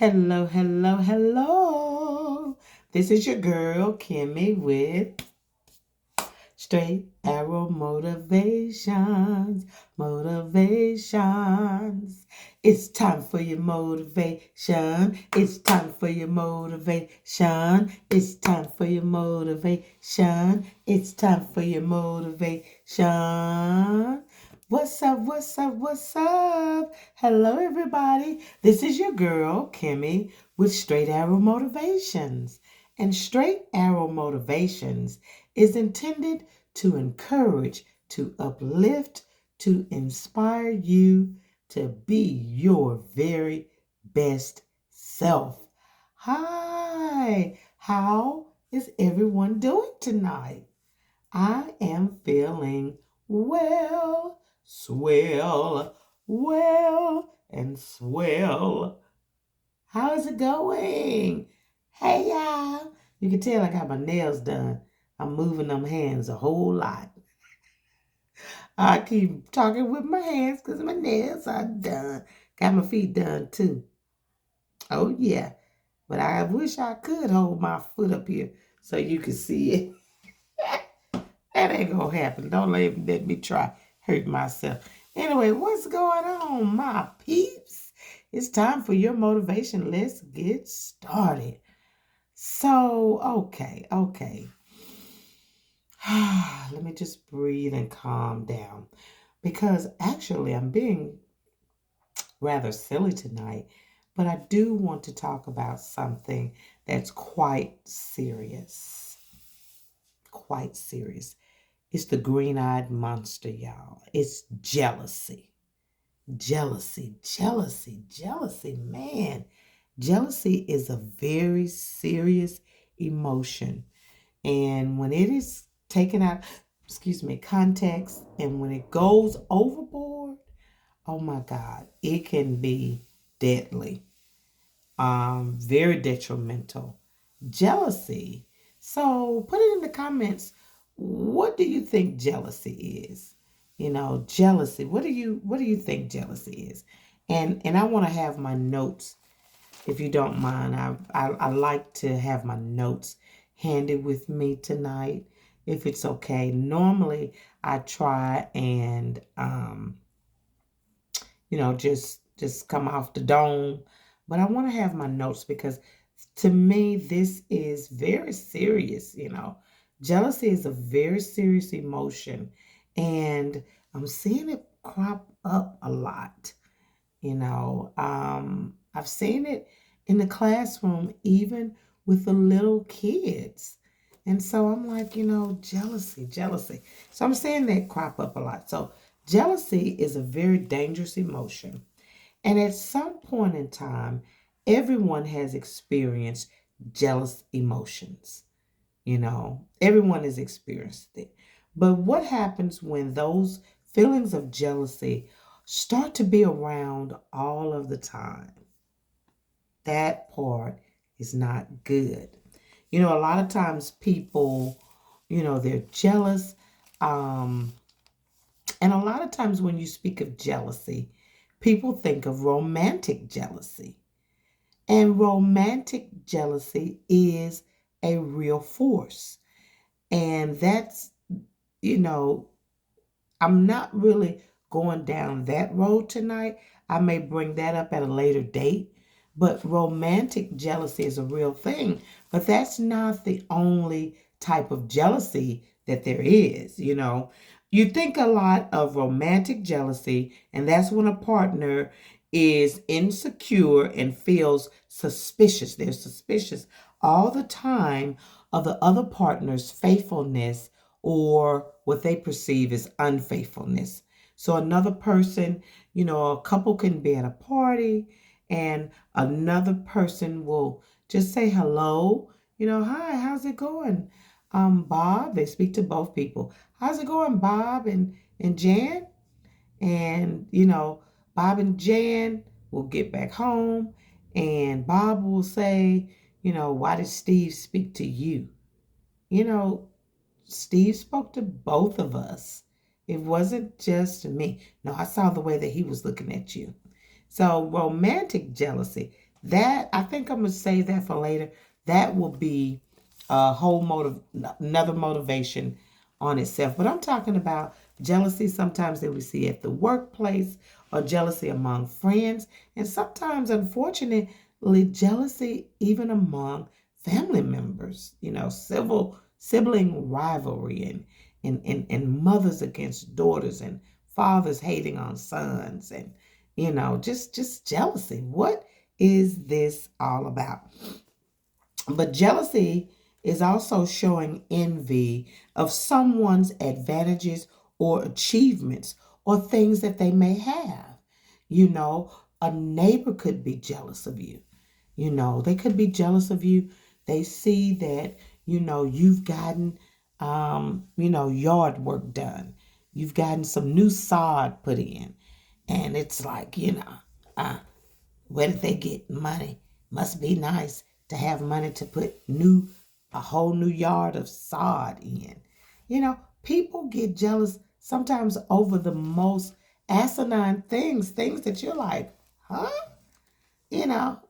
Hello, hello, hello. This is your girl, Kimmie, with Straight Arrow Motivations. Motivations. It's time for your motivation. It's time for your motivation. It's time for your motivation. It's time for your motivation. What's up? What's up? What's up? Hello, everybody. This is your girl, Kimmie, with Straight Arrow Motivations. And Straight Arrow Motivations is intended to encourage, to uplift, to inspire you to be your very best self. Hi, how is everyone doing tonight? I am feeling well, swell, well, and swell. How is it going? Hey, y'all. You can tell I got my nails done. I'm moving them hands a whole lot. I keep talking with my hands because my nails are done. Got my feet done too. Oh, yeah. But I wish I could hold my foot up here so you could see it. That ain't gonna happen. Don't let me try hurt myself. Anyway, what's going on, my peeps? It's time for your motivation. Let's get started. So, okay. Let me just breathe and calm down because actually I'm being rather silly tonight, but I do want to talk about something that's quite serious. Quite serious. It's the green-eyed monster, y'all. It's jealousy. Jealousy, man. Jealousy is a very serious emotion. And when it is taken out, context, and when it goes overboard, oh my God, it can be deadly, very detrimental. Jealousy. So put it in the comments. What do you think jealousy is? Jealousy. What do you think jealousy is? And I want to have my notes, if you don't mind. I like to have my notes handy with me tonight, if it's okay. Normally I try and just come off the dome. But I want to have my notes because to me, this is very serious. Jealousy is a very serious emotion, and I'm seeing it crop up a lot. I've seen it in the classroom, even with the little kids. And so I'm like, jealousy. So I'm seeing that crop up a lot. So jealousy is a very dangerous emotion. And at some point in time, everyone has experienced jealous emotions. Everyone has experienced it. But what happens when those feelings of jealousy start to be around all of the time? That part is not good. A lot of times people, they're jealous. Um, and a lot of times when you speak of jealousy, people think of romantic jealousy. And romantic jealousy is a real force. And that's, you know, I'm not really going down that road tonight. I may bring that up at a later date. But romantic jealousy is a real thing. But that's not the only type of jealousy that there is. You think a lot of romantic jealousy, and that's when a partner is insecure and feels suspicious. They're suspicious all the time of the other partner's faithfulness or what they perceive as unfaithfulness. So another person, a couple can be at a party and another person will just say hello, hi, how's it going? Bob, they speak to both people. How's it going, Bob and Jan? And, Bob and Jan will get back home and Bob will say, why did Steve speak to you? You know, Steve spoke to both of us. It wasn't just me. No, I saw the way that he was looking at you. So, romantic jealousy, That, I think I'm gonna save that for later. That will be a whole another motivation on itself. But I'm talking about jealousy sometimes that we see at the workplace, or jealousy among friends, and sometimes, unfortunately, jealousy even among family members. Civil sibling rivalry, and mothers against daughters, and fathers hating on sons, and just jealousy. What is this all about? But jealousy is also showing envy of someone's advantages or achievements, or things that they may have. You know, a neighbor could be jealous of you. They could be jealous of you. They see that, you've gotten, yard work done. You've gotten some new sod put in. And it's like, uh, where did they get money? Must be nice to have money to put a whole new yard of sod in. People get jealous sometimes over the most asinine things that you're like, huh?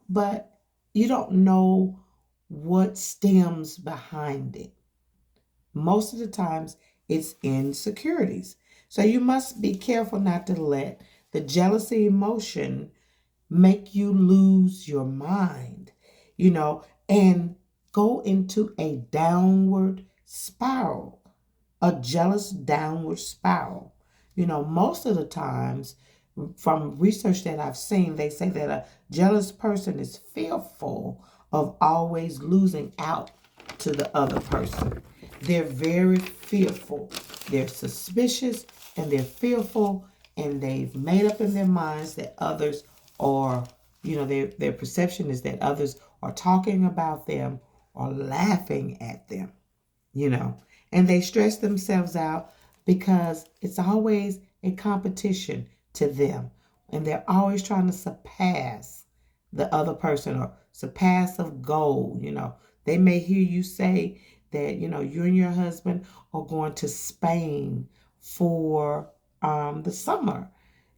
But you don't know what stems behind it. Most of the times it's insecurities. So you must be careful not to let the jealousy emotion make you lose your mind, and go into a downward spiral, a jealous downward spiral. Most of the times, from research that I've seen, they say that a jealous person is fearful of always losing out to the other person. They're very fearful. They're suspicious, and they're fearful, and they've made up in their minds that others are, their perception is that others are talking about them or laughing at them, you know, and they stress themselves out because it's always a competition to them, and they're always trying to surpass the other person, or surpass a goal. They may hear you say that you and your husband are going to Spain for the summer,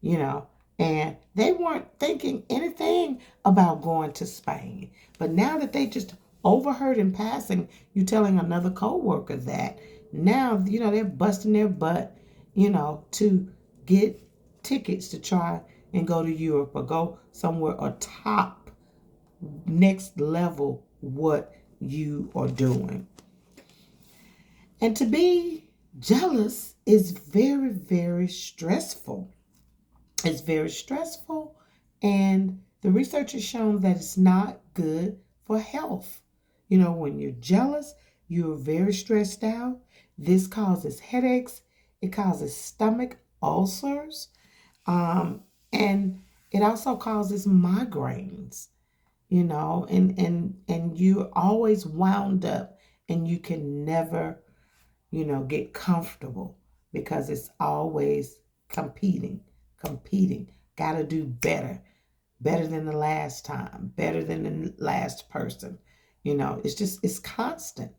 you know and they weren't thinking anything about going to Spain. But now that they just overheard in passing you telling another coworker that, now they're busting their butt, to get tickets to try and go to Europe, or go somewhere atop next level what you are doing. And to be jealous is very, very stressful. It's very stressful, and the research has shown that it's not good for health. When you're jealous, you're very stressed out. This causes headaches, it causes stomach ulcers, and it also causes migraines, and you're always wound up, and you can never, get comfortable, because it's always competing. Got to do better than the last time, better than the last person. It's constant,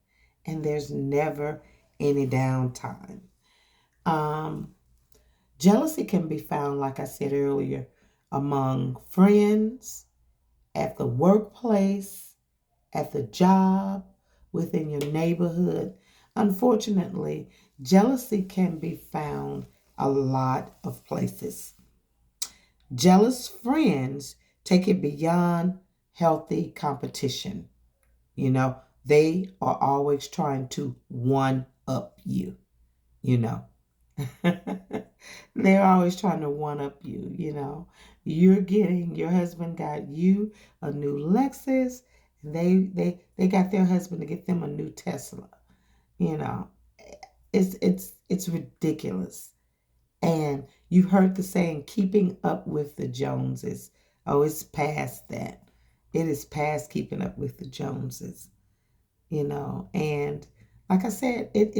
and there's never any downtime. Um, Jealousy can be found, like I said earlier, among friends, at the workplace, at the job, within your neighborhood. Unfortunately, jealousy can be found a lot of places. Jealous friends take it beyond healthy competition. They are always trying to one up you, you know. They're always trying to one up you. Your husband got you a new Lexus, and they got their husband to get them a new Tesla. You know. It's ridiculous. And you've heard the saying, keeping up with the Joneses. Oh, it's past that. It is past keeping up with the Joneses. And like I said, it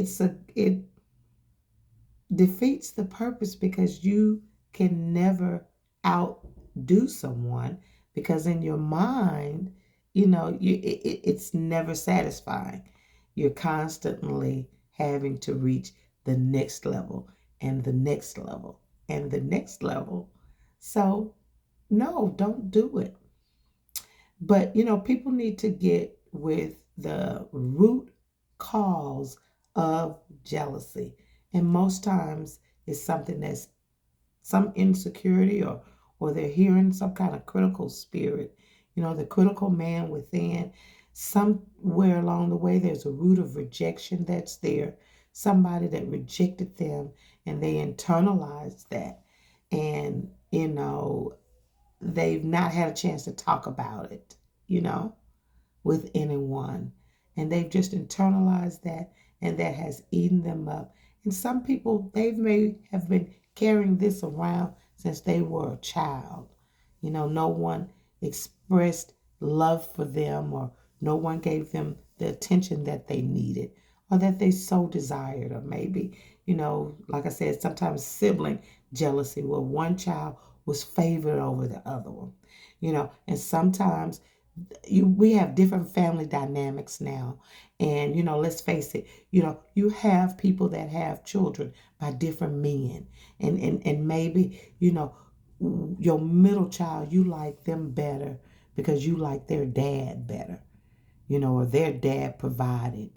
defeats the purpose, because you can never outdo someone, because in your mind, it's never satisfying. You're constantly having to reach the next level, and the next level, and the next level. So no, don't do it. But, people need to get with the root cause of jealousy. And most times it's something that's some insecurity, or they're hearing some kind of critical spirit, the critical man within. Somewhere along the way there's a root of rejection that's there, somebody that rejected them, and they internalized that. And they've not had a chance to talk about it, you know with anyone. And they've just internalized that, and that has eaten them up. And some people, they may have been carrying this around since they were a child. No one expressed love for them, or no one gave them the attention that they needed or that they so desired. Or maybe, like I said, sometimes sibling jealousy, where one child was favored over the other one. And sometimes we have different family dynamics now. And let's face it, you have people that have children by different men. And maybe your middle child, you like them better because you like their dad better, or their dad provided.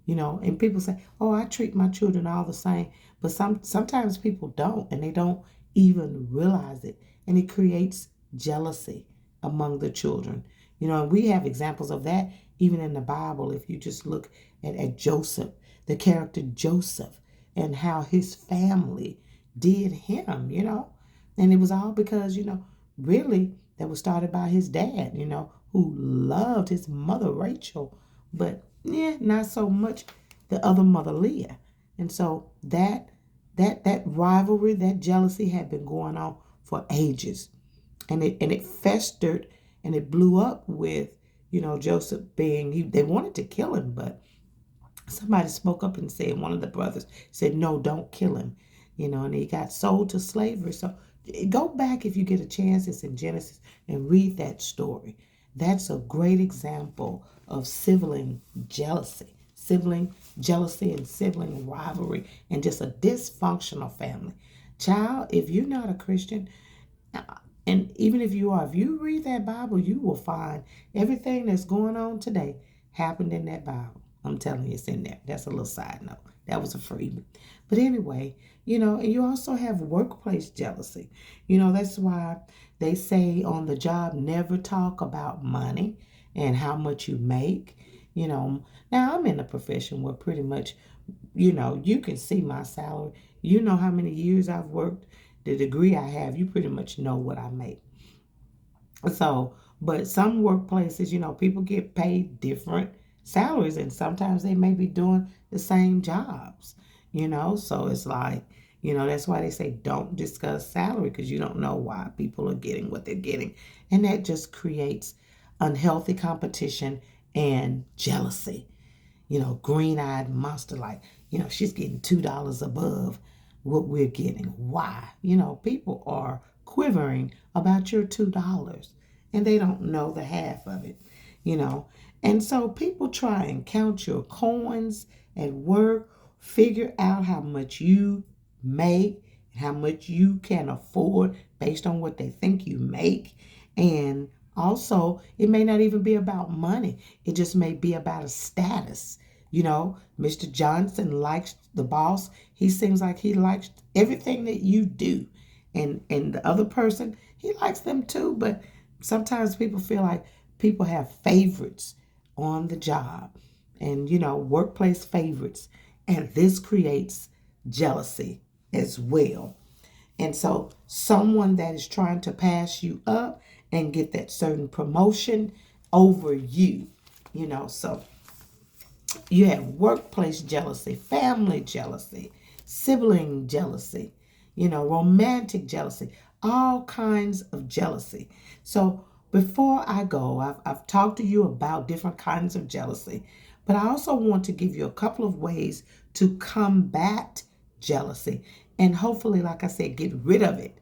And people say, oh, I treat my children all the same. But sometimes people don't, and they don't even realize it. And it creates jealousy among the children. And we have examples of that even in the Bible. If you just look at Joseph, the character Joseph, and how his family did him, And it was all because, really, that was started by his dad, who loved his mother, Rachel, but yeah, not so much the other mother, Leah. And so that rivalry, that jealousy had been going on for ages. And it festered, and it blew up with, Joseph being, they wanted to kill him, but somebody spoke up and said, one of the brothers said, no, don't kill him, and he got sold to slavery. So go back if you get a chance. It's in Genesis, and read that story. That's a great example of sibling jealousy and sibling rivalry, and just a dysfunctional family. Child, if you're not a Christian, and even if you are, if you read that Bible, you will find everything that's going on today happened in that Bible. I'm telling you, it's in there. That's a little side note. That was a freebie. But anyway, and you also have workplace jealousy. That's why they say on the job, never talk about money and how much you make. Now I'm in a profession where pretty much, you can see my salary. You know how many years I've worked, the degree I have, you pretty much know what I make. So, but some workplaces, people get paid different salaries, and sometimes they may be doing the same jobs, So it's like, that's why they say don't discuss salary, because you don't know why people are getting what they're getting. And that just creates unhealthy competition and jealousy. Green-eyed monster, like, she's getting $2 above what we're getting. Why? People are quivering about your $2, and they don't know the half of it, you know. And so people try and count your coins at work, figure out how much you make, how much you can afford based on what they think you make. And also, it may not even be about money. It just may be about a status. Mr. Johnson likes the boss. He seems like he likes everything that you do. And the other person, he likes them too. But sometimes people feel like people have favorites on the job, and, workplace favorites. And this creates jealousy as well. And so someone that is trying to pass you up and get that certain promotion over you, so you have workplace jealousy, family jealousy, sibling jealousy, romantic jealousy, all kinds of jealousy. So before I go, I've talked to you about different kinds of jealousy, but I also want to give you a couple of ways to combat jealousy, and hopefully, like I said, get rid of it.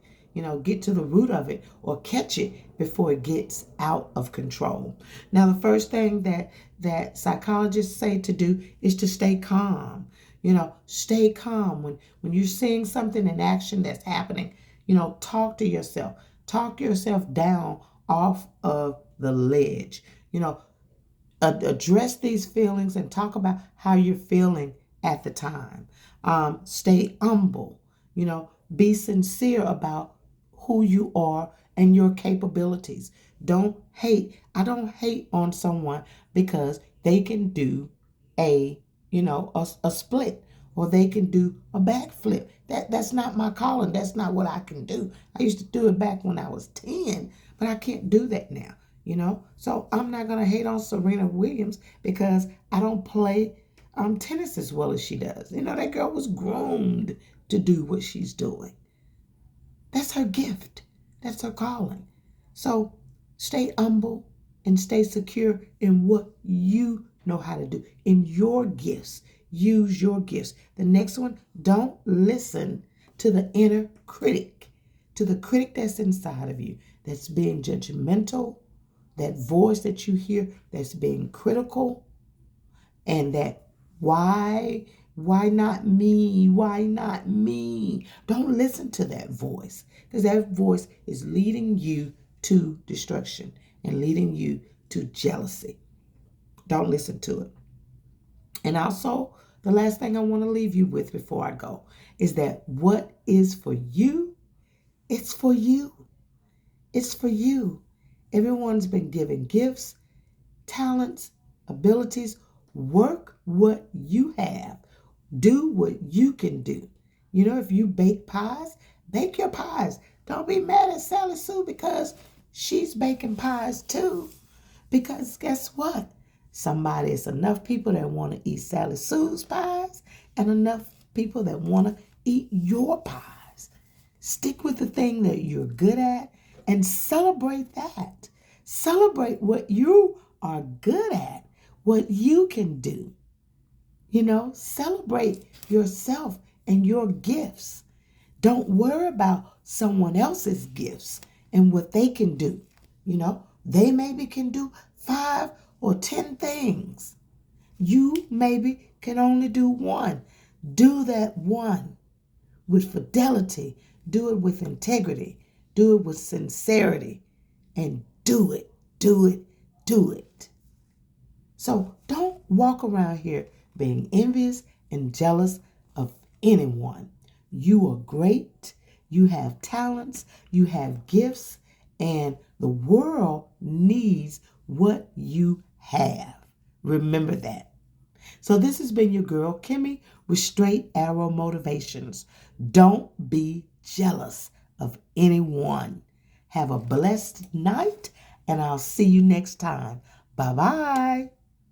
Get to the root of it, or catch it before it gets out of control. Now, the first thing that psychologists say to do is to stay calm. Stay calm when you're seeing something in action that's happening. Talk to yourself. Talk yourself down off of the ledge. You know, address these feelings and talk about how you're feeling at the time. Stay humble. Be sincere about who you are and your capabilities. Don't hate. I don't hate on someone because they can do a a split, or they can do a backflip. That's not my calling. That's not what I can do. I used to do it back when I was 10, but I can't do that now. So I'm not going to hate on Serena Williams because I don't play tennis as well as she does. That girl was groomed to do what she's doing. That's her gift. That's her calling. So stay humble and stay secure in what you know how to do, in your gifts. Use your gifts. The next one, don't listen to the inner critic, to the critic that's inside of you, that's being judgmental, that voice that you hear that's being critical, and that why not me? Why not me? Don't listen to that voice, because that voice is leading you to destruction and leading you to jealousy. Don't listen to it. And also, the last thing I want to leave you with before I go is that what is for you, it's for you. It's for you. Everyone's been given gifts, talents, abilities. Work what you have. Do what you can do. If you bake pies, bake your pies. Don't be mad at Sally Sue because she's baking pies too. Because guess what? It's enough people that want to eat Sally Sue's pies and enough people that want to eat your pies. Stick with the thing that you're good at and celebrate that. Celebrate what you are good at, what you can do. Celebrate yourself and your gifts. Don't worry about someone else's gifts and what they can do. They maybe can do 5 or 10 things. You maybe can only do one. Do that one with fidelity. Do it with integrity. Do it with sincerity. And do it, do it, do it. So don't walk around here being envious and jealous of anyone. You are great. You have talents. You have gifts. And the world needs what you have. Remember that. So this has been your girl, Kimmie, with Straight Arrow Motivations. Don't be jealous of anyone. Have a blessed night, and I'll see you next time. Bye-bye.